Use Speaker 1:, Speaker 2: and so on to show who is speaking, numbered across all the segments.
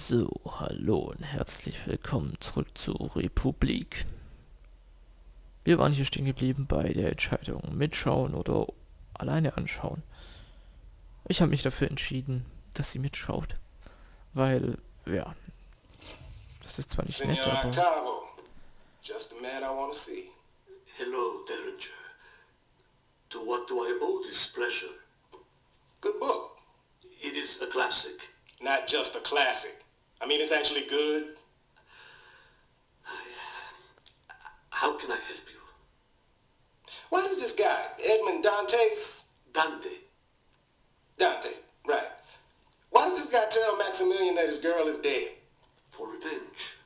Speaker 1: So, hallo und herzlich willkommen zurück zu Republique. Wir waren hier stehen geblieben bei der Entscheidung mitschauen oder alleine anschauen. Ich habe mich dafür entschieden, dass sie mitschaut, weil, ja, das ist zwar nicht nett,
Speaker 2: Senor
Speaker 1: aber...
Speaker 2: Octavo, just the man I want to see.
Speaker 3: Hello, Derringer. To what do I owe this pleasure?
Speaker 2: Good book.
Speaker 3: It is a classic.
Speaker 2: Not just a classic. I mean, it's actually good.
Speaker 3: How can I help you?
Speaker 2: Why does this guy, Edmond Dantes?
Speaker 3: Dante.
Speaker 2: Dante, right. Why does this guy tell Maximilian that his girl is dead?
Speaker 3: For revenge.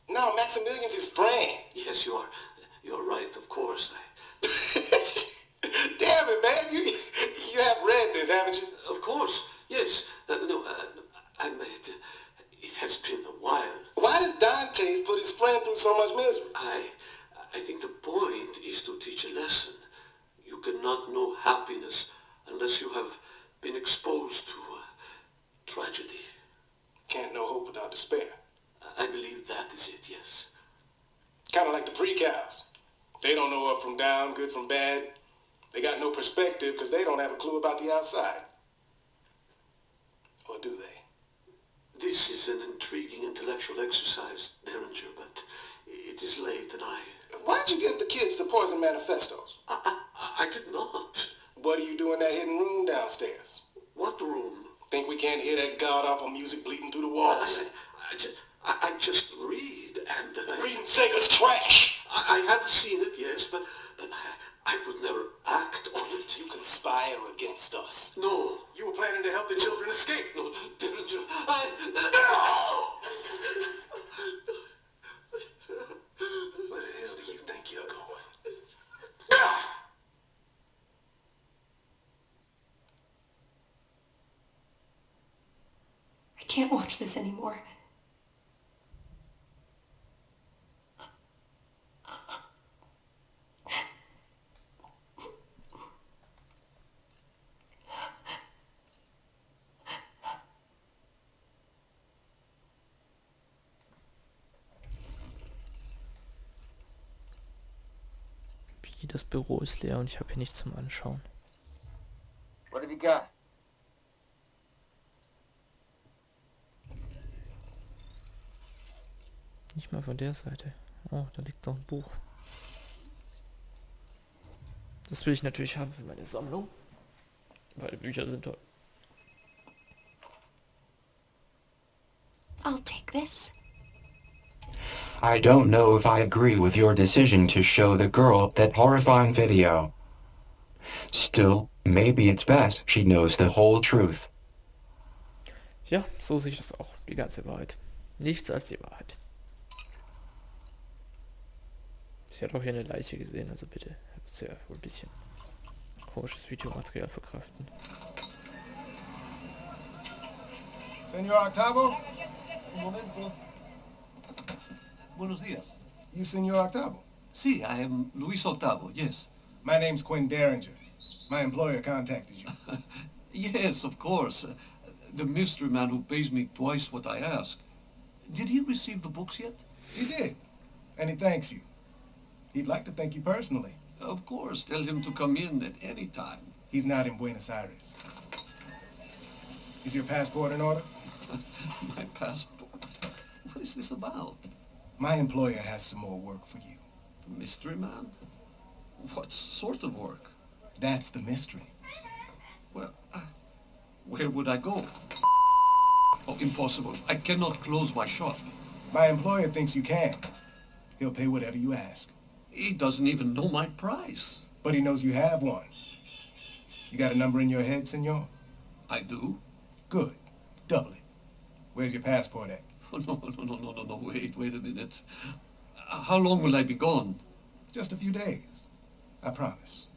Speaker 2: No, Maximilian's his friend.
Speaker 3: Yes, you're right, of course.
Speaker 2: Damn it, man. You have read this, haven't you?
Speaker 3: Of course, yes. It has been a while.
Speaker 2: Why does Dantes put his friend through so much misery?
Speaker 3: I think the point is to teach a lesson. You cannot know happiness unless you have been exposed to tragedy.
Speaker 2: Can't know hope without despair.
Speaker 3: I believe that is it, yes.
Speaker 2: Kind of like the pre-cows. They don't know up from down, good from bad. They got no perspective because they don't have a clue about the outside. Or do they?
Speaker 3: This is an intriguing intellectual exercise, Derringer, but it is late and
Speaker 2: Why'd you give the kids the poison manifestos?
Speaker 3: I did not.
Speaker 2: What do you do in that hidden room downstairs?
Speaker 3: What room?
Speaker 2: Think we can't hear that god-awful music bleeding through the walls?
Speaker 3: I just read and...
Speaker 2: Reading Sega's trash!
Speaker 3: I have seen it, yes, but I would never act on it.
Speaker 2: You conspire against us.
Speaker 3: No.
Speaker 2: You were planning to help the children escape.
Speaker 3: No, Derringer,
Speaker 2: Where the hell do you think you're going?
Speaker 4: I can't watch this anymore.
Speaker 1: Wie, das Büro ist leer und ich habe hier nichts zum Anschauen.
Speaker 5: What have you got?
Speaker 1: Nicht mal von der Seite. Oh, da liegt noch ein Buch. Das will ich natürlich haben für meine Sammlung. Weil Bücher sind toll.
Speaker 4: I'll take this.
Speaker 6: I don't know if I agree with your decision to show the girl that horrifying video. Still, maybe it's best she knows the whole truth.
Speaker 1: Ja, so sehe ich das auch. Die ganze Wahrheit. Nichts als die Wahrheit. Sie hat auch hier eine Leiche gesehen, also bitte. Wird sie ja wohl ein bisschen komisches Videomaterial verkraften.
Speaker 2: Senor Octavo?
Speaker 7: Un momento. Buenos días.
Speaker 2: You Senor Octavo?
Speaker 7: Sí, I am Luis Octavo, yes.
Speaker 2: My name's Quinn Derringer. My employer contacted you.
Speaker 7: Yes, of course. The mystery man who pays me twice what I ask. Did he receive the books yet?
Speaker 2: He did. And he thanks you. He'd like to thank you personally.
Speaker 7: Of course, tell him to come in at any time.
Speaker 2: He's not in Buenos Aires. Is your passport in order?
Speaker 7: My passport? What is this about?
Speaker 2: My employer has some more work for you.
Speaker 7: The mystery man? What sort of work?
Speaker 2: That's the mystery.
Speaker 7: Well, where would I go? Oh, impossible. I cannot close my shop.
Speaker 2: My employer thinks you can. He'll pay whatever you ask.
Speaker 7: He doesn't even know my price.
Speaker 2: But he knows you have one. You got a number in your head, senor?
Speaker 7: I do?
Speaker 2: Good. Double it. Where's your passport at?
Speaker 7: Oh, no, wait a minute. How long will I be gone?
Speaker 2: Just a few days. I promise.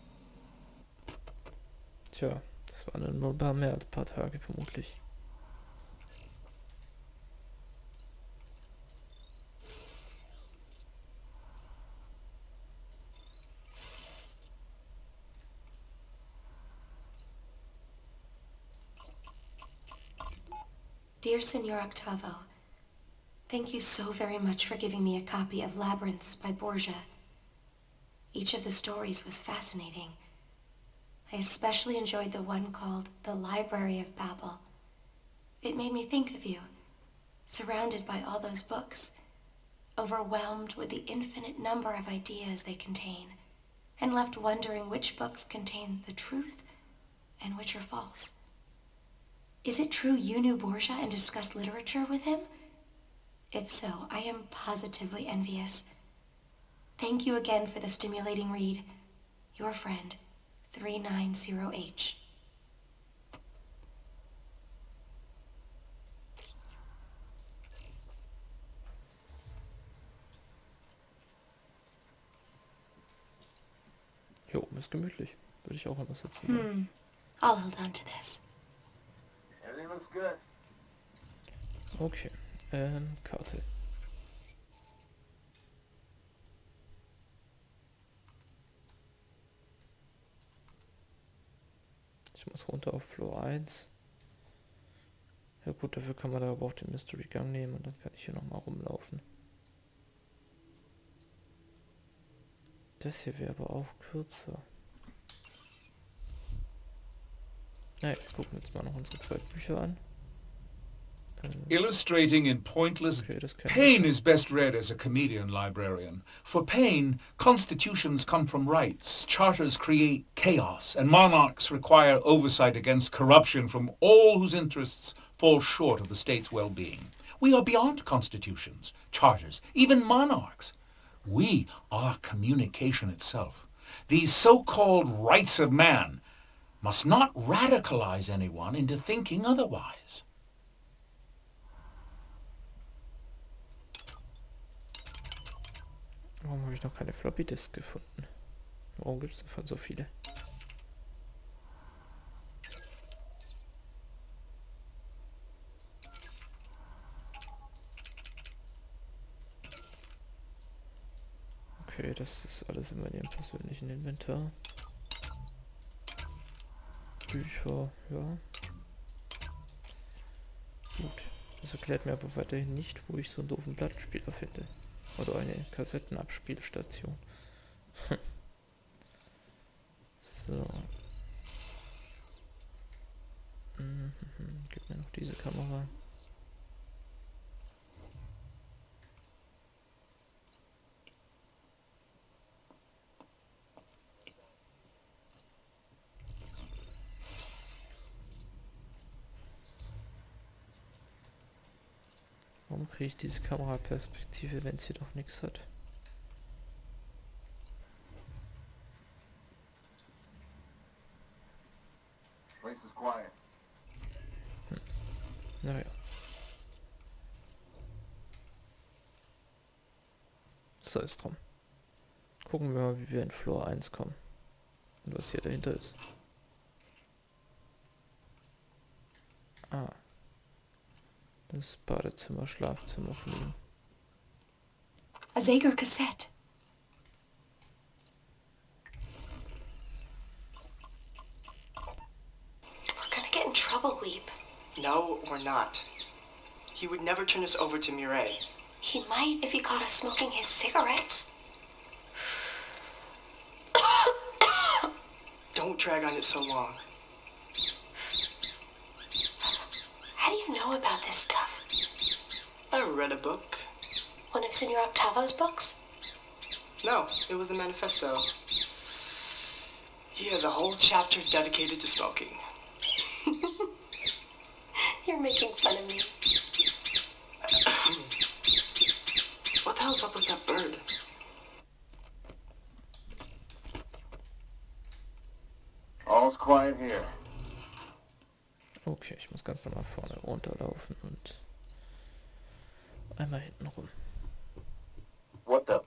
Speaker 1: Tja, das waren nur mehr als ein paar Tage vermutlich.
Speaker 4: Dear Senor Octavo, Thank you so very much for giving me a copy of Labyrinths by Borgia. Each of the stories was fascinating. I especially enjoyed the one called The Library of Babel. It made me think of you, surrounded by all those books, overwhelmed with the infinite number of ideas they contain, and left wondering which books contain the truth and which are false. Is it true you knew Borgia and discussed literature with him? If so, I am positively envious. Thank you again for the stimulating read. Your friend, 390H.
Speaker 1: Hier oben ist gemütlich. Würde ich auch immer sitzen wollen.
Speaker 4: I'll hold on to this.
Speaker 5: Everything looks good.
Speaker 1: Okay. Karte. Ich muss runter auf Floor 1. Ja gut, dafür kann man da aber auch den Mystery Gang nehmen und dann kann ich hier nochmal rumlaufen. Das hier wäre aber auch kürzer. Naja, jetzt gucken wir uns mal noch unsere 2 Bücher an.
Speaker 8: Illustrating in pointless...
Speaker 1: Okay, das kann
Speaker 8: Paine is best read as a comedian librarian. For Paine, constitutions come from rights, charters create chaos, and monarchs require oversight against corruption from all whose interests fall short of the state's well-being. We are beyond constitutions, charters, even monarchs. We are communication itself. These so-called rights of man must not radicalize anyone into thinking otherwise.
Speaker 1: Warum habe ich noch keine Floppy Disk gefunden? Warum gibt es davon so viele? Okay, das ist alles in meinem persönlichen Inventar. Bücher, ja. Gut. Das erklärt mir aber weiterhin nicht, wo ich so einen doofen Plattenspieler finde. Oder eine Kassettenabspielstation. So. Gib mir noch diese Kamera. Warum kriege ich diese Kameraperspektive, wenn sie doch nichts hat?
Speaker 5: Place is quiet.
Speaker 1: Naja. Sei es drum. Gucken wir mal, wie wir in Floor 1 kommen. Und was hier dahinter ist. Ah. Das Badezimmer, Schlafzimmer von ihm.
Speaker 4: A Zager cassette. We're gonna get in trouble, Weep.
Speaker 9: No, we're not. He would never turn us over to Mireille.
Speaker 4: He might if he caught us smoking his cigarettes.
Speaker 9: Don't drag on it so long.
Speaker 4: How do you know about this stuff?
Speaker 9: I read a book.
Speaker 4: One of Senor Octavo's books?
Speaker 9: No, it was the manifesto. He has a whole chapter dedicated to smoking.
Speaker 4: You're making fun of me.
Speaker 9: What the hell's up with that bird?
Speaker 5: All's quiet here.
Speaker 1: Okay, ich muss ganz normal vorne runterlaufen und einmal hinten rum.
Speaker 5: What the?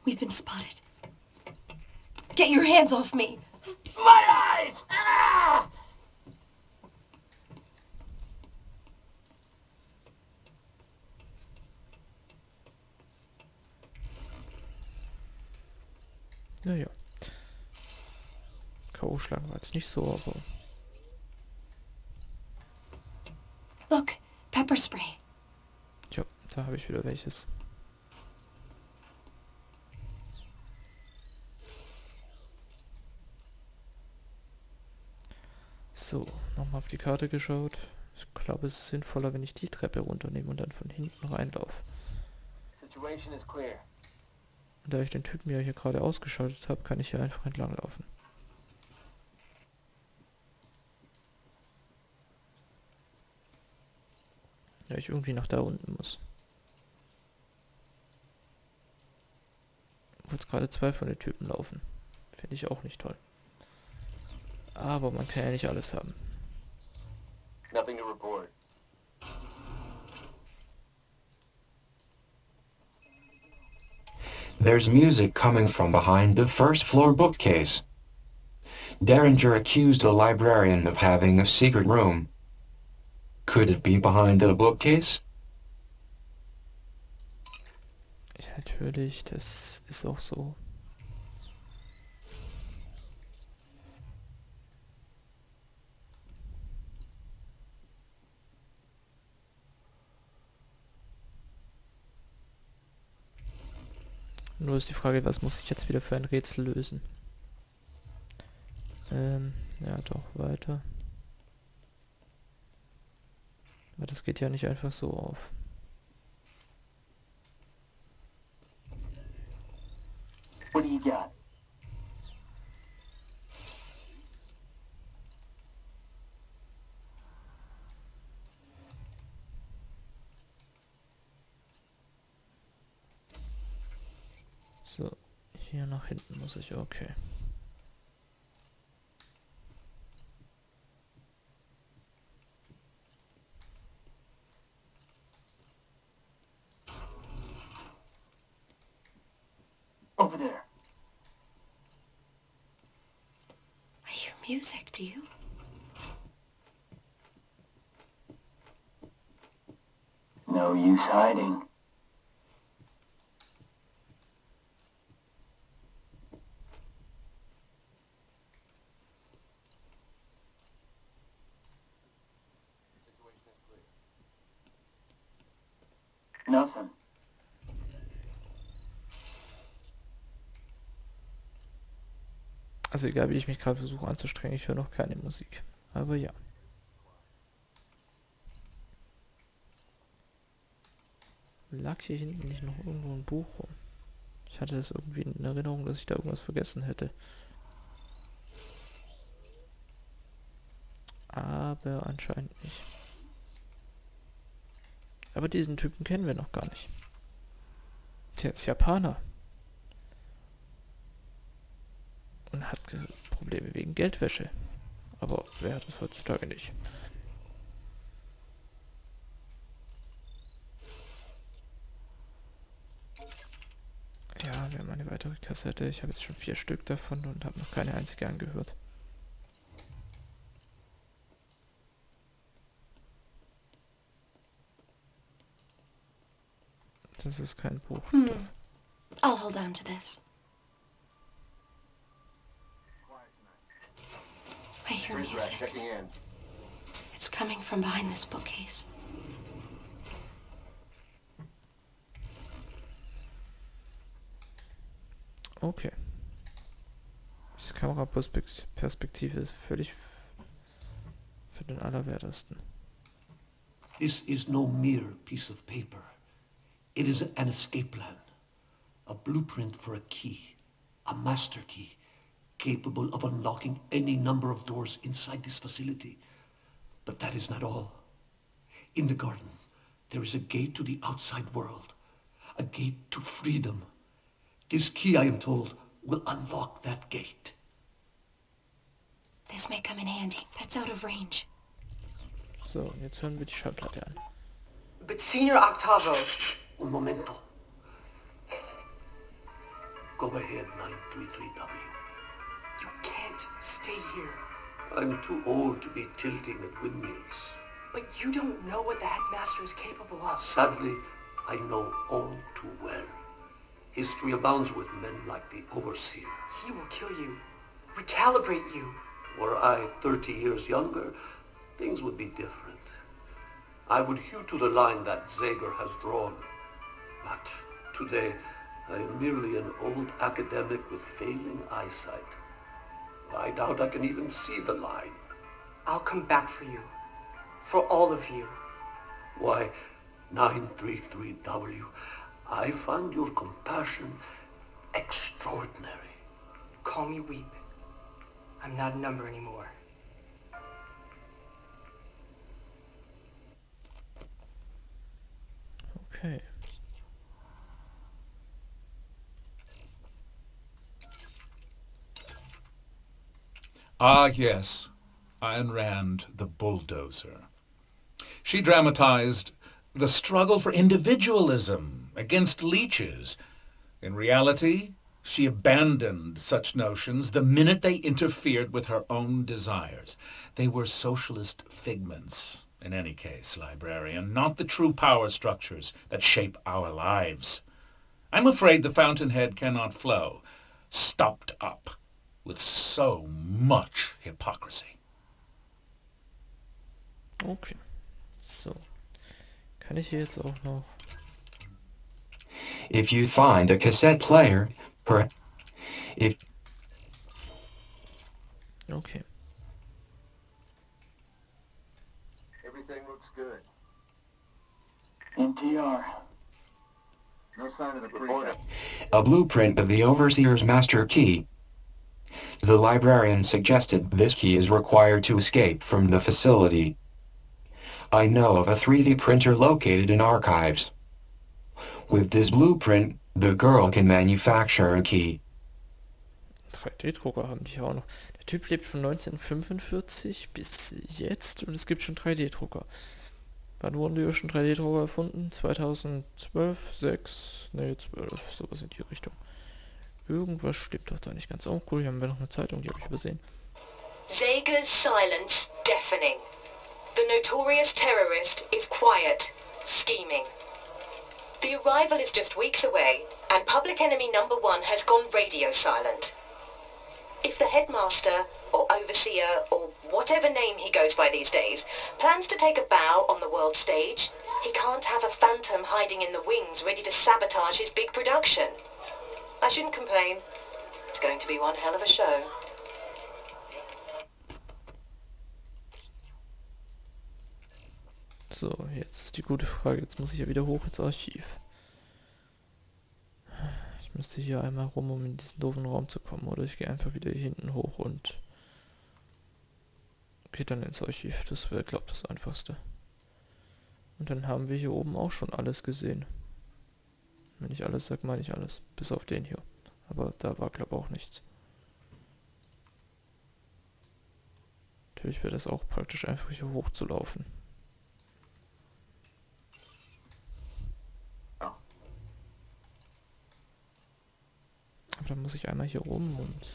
Speaker 4: We've been spotted. Get your hands off me!
Speaker 5: My eyes! Ah!
Speaker 1: Naja. K.O.-Schlag war jetzt nicht so, aber...
Speaker 4: Look, pepper spray.
Speaker 1: Tja, da habe ich wieder welches. So, nochmal auf die Karte geschaut. Ich glaube, es ist sinnvoller, wenn ich die Treppe runternehme und dann von hinten reinlaufe.
Speaker 5: Situation is clear.
Speaker 1: Und da ich den Typen ja hier gerade ausgeschaltet habe, kann ich hier einfach entlang laufen. Ja, ich irgendwie nach da unten muss. Wo jetzt gerade 2 von den Typen laufen. Finde ich auch nicht toll. Aber man kann ja nicht alles haben.
Speaker 5: Nothing to report.
Speaker 6: There's music coming from behind the first floor bookcase. Derringer accused the librarian of having a secret room. Could it be behind the bookcase?
Speaker 1: Ja, natürlich, das ist auch so. Nur ist die Frage, was muss ich jetzt wieder für ein Rätsel lösen? Ja doch, weiter. Aber das geht ja nicht einfach so auf.
Speaker 5: What do you got?
Speaker 1: So, hier nach hinten muss ich, okay.
Speaker 5: Over there.
Speaker 4: I hear music, do you?
Speaker 5: No use hiding. Nothing.
Speaker 1: Also egal, wie ich mich gerade versuche anzustrengen, ich höre noch keine Musik. Aber ja. Lag hier hinten nicht noch irgendwo ein Buch rum? Ich hatte das irgendwie in Erinnerung, dass ich da irgendwas vergessen hätte. Aber anscheinend nicht. Aber diesen Typen kennen wir noch gar nicht. Der ist Japaner. Und hat Probleme wegen Geldwäsche. Aber wer hat das heutzutage nicht? Ja, wir haben eine weitere Kassette. Ich habe jetzt schon 4 Stück davon und habe noch keine einzige angehört. Das ist kein Buch. Doch.
Speaker 4: I'll hold on to this. I hear music.
Speaker 5: Checking in.
Speaker 4: It's coming from behind this bookcase.
Speaker 1: Okay. Diese Kameraperspektive ist völlig für den Allerwertesten.
Speaker 7: This is no mere piece of paper. It is an escape plan. A blueprint for a key. A master key. Capable of unlocking any number of doors inside this facility. But that is not all. In the garden, there is a gate to the outside world. A gate to freedom. This key, I am told, will unlock that gate.
Speaker 4: This may come in handy. That's out of range.
Speaker 1: So, und jetzt hören wir die Schallplatte an.
Speaker 9: But Senior Octavo,
Speaker 7: Un momento.
Speaker 3: Go ahead, 933W.
Speaker 9: You can't stay here.
Speaker 3: I'm too old to be tilting at windmills.
Speaker 9: But you don't know what the headmaster is capable of.
Speaker 3: Sadly, I know all too well. History abounds with men like the Overseer.
Speaker 9: He will kill you. Recalibrate you.
Speaker 3: Were I 30 years younger, things would be different. I would hew to the line that Zager has drawn. But today, I am merely an old academic with failing eyesight. I doubt I can even see the line.
Speaker 9: I'll come back for you. For all of you.
Speaker 3: Why, 933W, I find your compassion extraordinary.
Speaker 9: Call me Weep. I'm not a number anymore.
Speaker 1: Okay.
Speaker 8: Ah, yes, Ayn Rand, the bulldozer. She dramatized the struggle for individualism against leeches. In reality, she abandoned such notions the minute they interfered with her own desires. They were socialist figments, in any case, librarian, not the true power structures that shape our lives. I'm afraid the fountainhead cannot flow, stopped up with so much hypocrisy.
Speaker 1: Okay. So. Kann ich hier jetzt auch noch...
Speaker 6: If you find a cassette player, if...
Speaker 1: Okay.
Speaker 5: Everything looks good. NTR. No sign of the precast.
Speaker 6: A blueprint of the Overseer's master key. The librarian suggested this key is required to escape from the facility. I know of a 3D printer located in archives. With this blueprint, the girl can manufacture a key.
Speaker 1: 3D-Drucker haben die auch noch. Der Typ lebt von 1945 bis jetzt und es gibt schon 3D-Drucker. Wann wurden die schon 3D-Drucker erfunden? 2012, 6, nee 12, sowas in die Richtung. Irgendwas stimmt doch da nicht ganz. Oh cool, hier haben wir noch eine Zeitung, die habe ich übersehen.
Speaker 10: Zager's silence deafening. The notorious terrorist is quiet, scheming. The arrival is just weeks away, and public enemy number 1 has gone radio silent. If the headmaster, or overseer, or whatever name he goes by these days, plans to take a bow on the world stage, he can't have a phantom hiding in the wings ready to sabotage his big production. I shouldn't complain. It's going to be one hell of a show.
Speaker 1: So, jetzt ist die gute Frage. Jetzt muss ich ja wieder hoch ins Archiv. Ich müsste hier einmal rum, um in diesen doofen Raum zu kommen. Oder ich gehe einfach wieder hier hinten hoch und gehe dann ins Archiv. Das wäre, glaube ich, das Einfachste. Und dann haben wir hier oben auch schon alles gesehen. Wenn ich alles sage, meine ich alles. Bis auf den hier. Aber da war, glaube ich, auch nichts. Natürlich wäre das auch praktisch, einfach hier hoch zu laufen. Aber dann muss ich einmal hier rum und...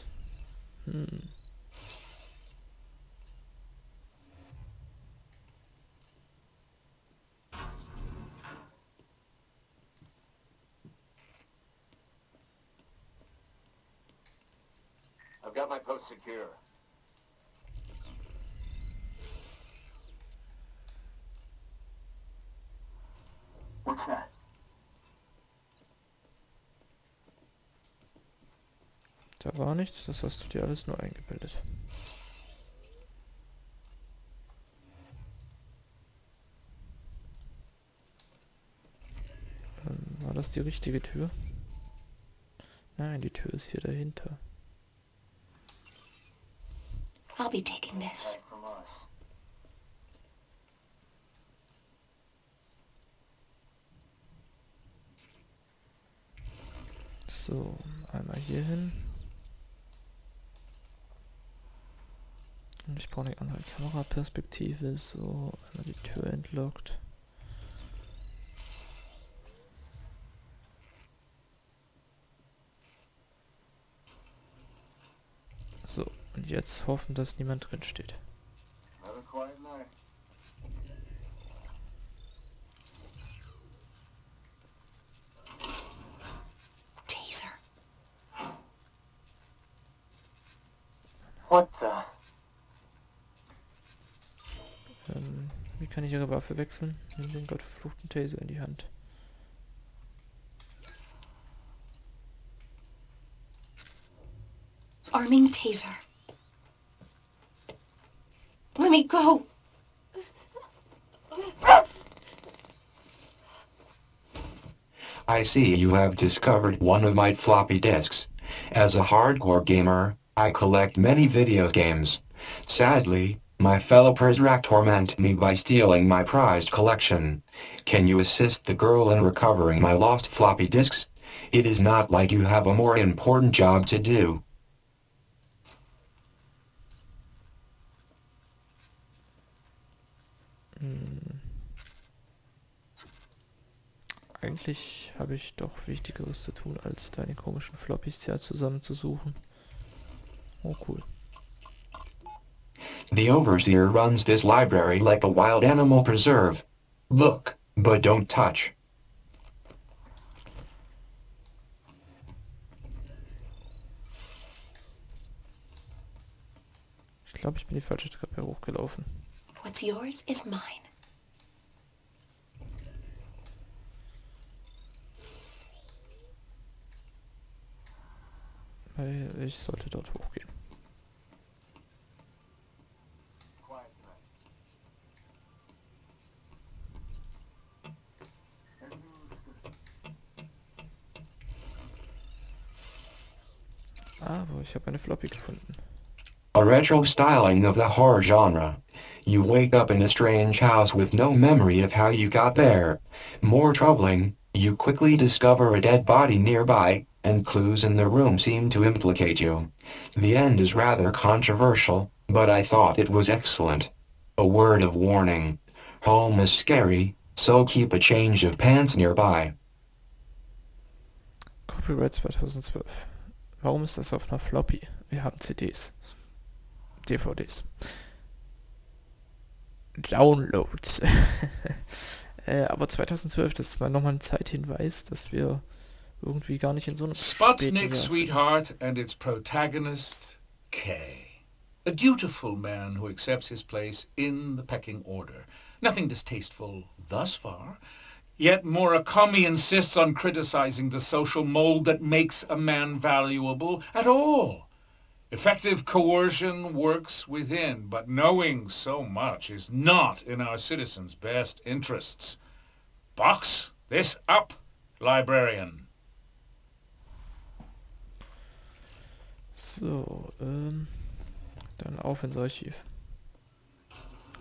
Speaker 5: I've got my post secure. What's that?
Speaker 1: Da war nichts, das hast du dir alles nur eingebildet. War das die richtige Tür? Nein, die Tür ist hier dahinter.
Speaker 4: I'll be taking this.
Speaker 5: From us.
Speaker 1: So, einmal hier hin. Und ich brauche eine andere Kameraperspektive. So, einmal die Tür entlockt. Und jetzt hoffen, dass niemand drin steht.
Speaker 5: Have a quiet night.
Speaker 4: Taser.
Speaker 9: What the?
Speaker 1: Wie kann ich ihre Waffe wechseln? Nimm den gottverfluchten Taser in die Hand.
Speaker 4: Arming taser. Let me go.
Speaker 6: I see you have discovered one of my floppy disks. As a hardcore gamer, I collect many video games. Sadly, my fellow Prizrak torment me by stealing my prized collection. Can you assist the girl in recovering my lost floppy disks? It is not like you have a more important job to do.
Speaker 1: Eigentlich habe ich doch Wichtigeres zu tun, als deine komischen Floppies hier zusammenzusuchen. Oh cool.
Speaker 6: The Overseer runs this library like a wild animal preserve. Look, but don't touch.
Speaker 1: Ich glaube, ich bin die falsche Treppe hochgelaufen.
Speaker 4: What's yours is mine.
Speaker 1: Weil ich sollte dort hochgehen.
Speaker 5: Quiet night.
Speaker 1: Aber ich habe eine Floppy gefunden.
Speaker 6: A retro styling of the horror genre. You wake up in a strange house with no memory of how you got there. More troubling, you quickly discover a dead body nearby, and clues in the room seem to implicate you. The end is rather controversial, but I thought it was excellent. A word of warning. Home is scary, so keep a change of pants nearby.
Speaker 1: Copyright 2012. Warum ist das auf einer Floppy? Wir haben CDs. DVDs. Downloads. Aber 2012, das ist mal nochmal ein Zeithinweis, dass wir irgendwie gar nicht in so einem
Speaker 8: Sputnik,
Speaker 1: Jahr sind.
Speaker 8: Sweetheart, and its protagonist, Kay. A dutiful man who accepts his place in the pecking order. Nothing distasteful thus far. Yet Murakami insists on criticizing the social mold that makes a man valuable at all. Effective coercion works within, but knowing so much is not in our citizens' best interests. Box this up, librarian.
Speaker 1: So, dann auf ins Archiv.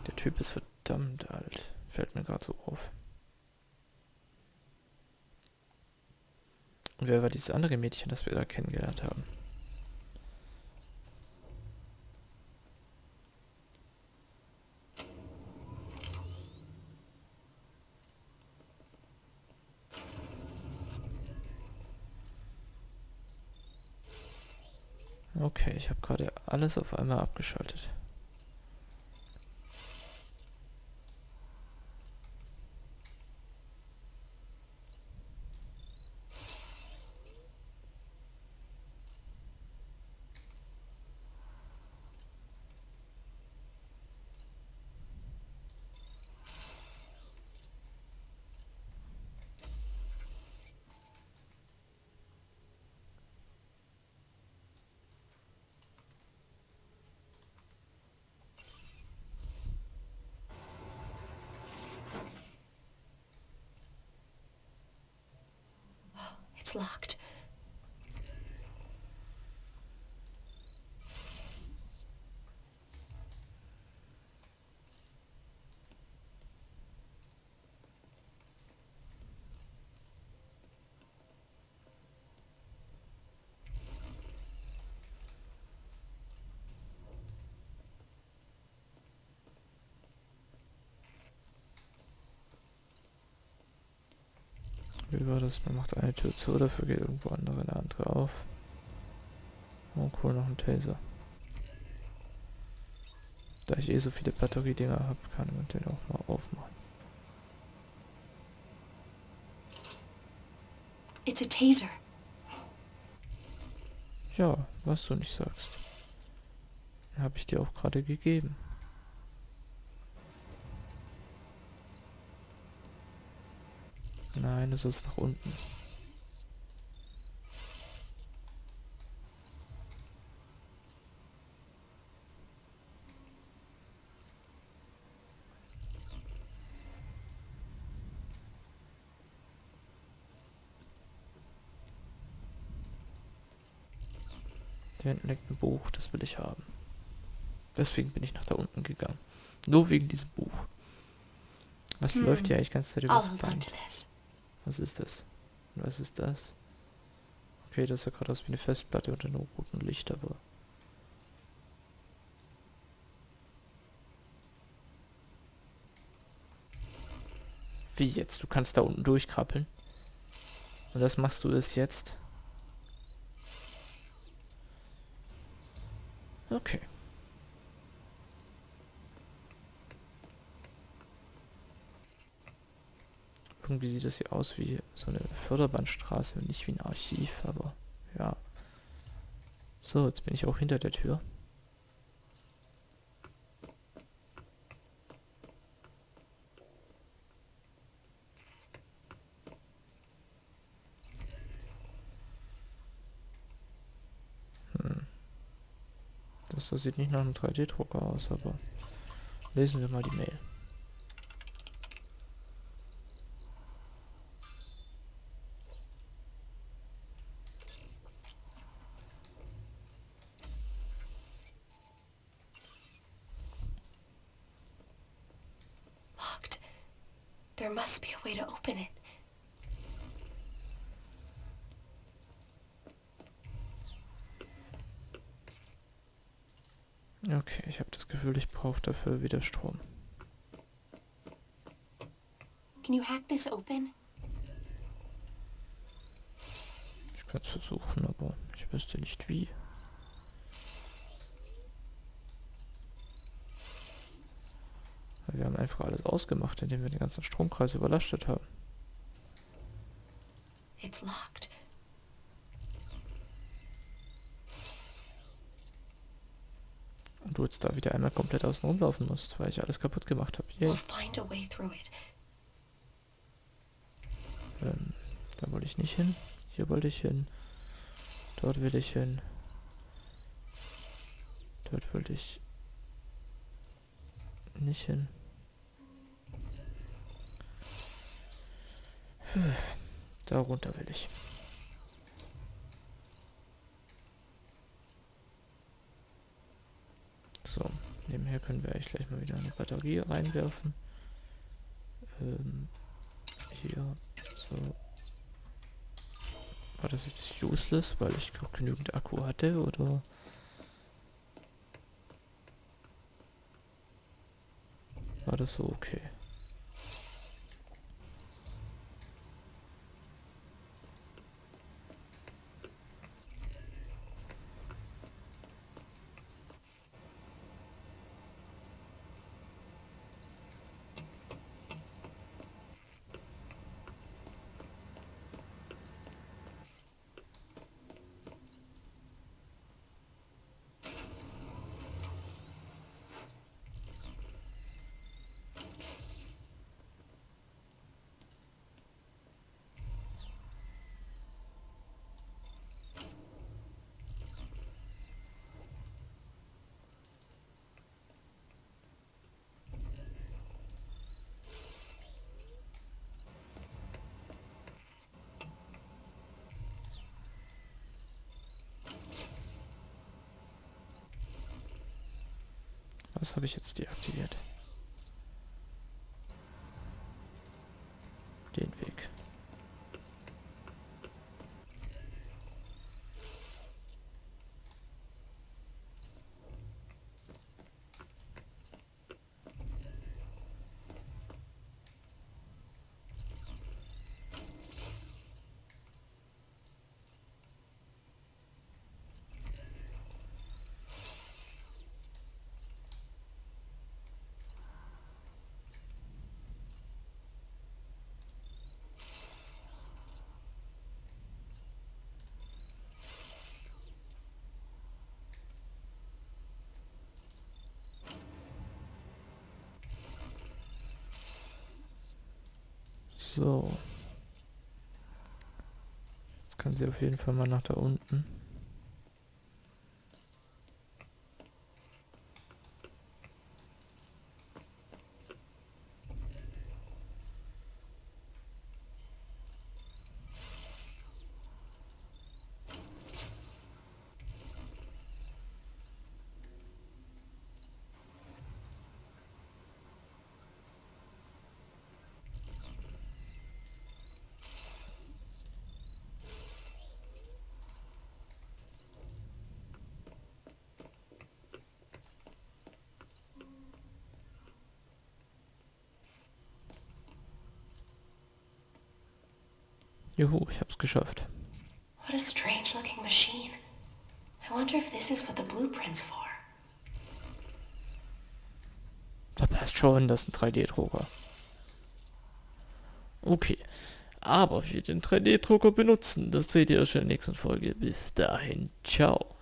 Speaker 1: Der Typ ist verdammt alt. Fällt mir gerade so auf. Und wer war dieses andere Mädchen, das wir da kennengelernt haben? Okay, ich habe gerade alles auf einmal abgeschaltet.
Speaker 4: It's locked.
Speaker 1: Wie war das? Man macht eine Tür zu, dafür geht irgendwo eine andere auf. Oh cool, noch ein Taser. Da ich eh so viele Batteriedinger habe, kann man den auch mal aufmachen.
Speaker 4: It's a taser.
Speaker 1: Ja, was du nicht sagst. Habe ich dir auch gerade gegeben. Nein, du sollst nach unten. Da hinten liegt ein Buch, das will ich haben. Deswegen bin ich nach da unten gegangen. Nur wegen diesem Buch. Was läuft hier eigentlich die ganze Zeit übers
Speaker 4: I'll hold on
Speaker 1: Band?
Speaker 4: to this.
Speaker 1: Was ist das? Und was ist das? Okay, das sah gerade aus wie eine Festplatte unter einem roten Licht, aber... Wie jetzt? Du kannst da unten durchkrabbeln? Und das machst du es jetzt? Okay. Irgendwie sieht das hier aus wie so eine Förderbandstraße, nicht wie ein Archiv, aber ja. So, jetzt bin ich auch hinter der Tür. Das sieht nicht nach einem 3D-Drucker aus, aber lesen wir mal die Mail.
Speaker 4: Locked. There must be a way to open it.
Speaker 1: Okay, ich habe das Gefühl, ich brauche dafür wieder Strom.
Speaker 4: Can you hack this open?
Speaker 1: Ich könnte es versuchen, aber ich wüsste nicht wie. Wir haben einfach alles ausgemacht, indem wir den ganzen Stromkreis überlastet haben.
Speaker 4: It's locked.
Speaker 1: Und du jetzt da wieder einmal komplett außen rumlaufen musst, weil ich alles kaputt gemacht habe.
Speaker 4: We'll find a way through it.
Speaker 1: Da wollte ich nicht hin. Hier wollte ich hin. Dort will ich hin. Dort wollte ich nicht hin. Darunter will ich. So, nebenher können wir eigentlich gleich mal wieder eine Batterie reinwerfen. Hier, so. War das jetzt useless, weil ich auch genügend Akku hatte, oder? War das so okay? Was habe ich jetzt deaktiviert? Den Weg. So. Jetzt kann sie auf jeden Fall mal nach da unten. Juhu, ich hab's geschafft.
Speaker 4: What a strange looking machine. I wonder if this is what the blueprint's for.
Speaker 1: Da passt schon, das ist ein 3D-Drucker. Okay. Aber wie wir den 3D-Drucker benutzen, das seht ihr erst in der nächsten Folge. Bis dahin, ciao.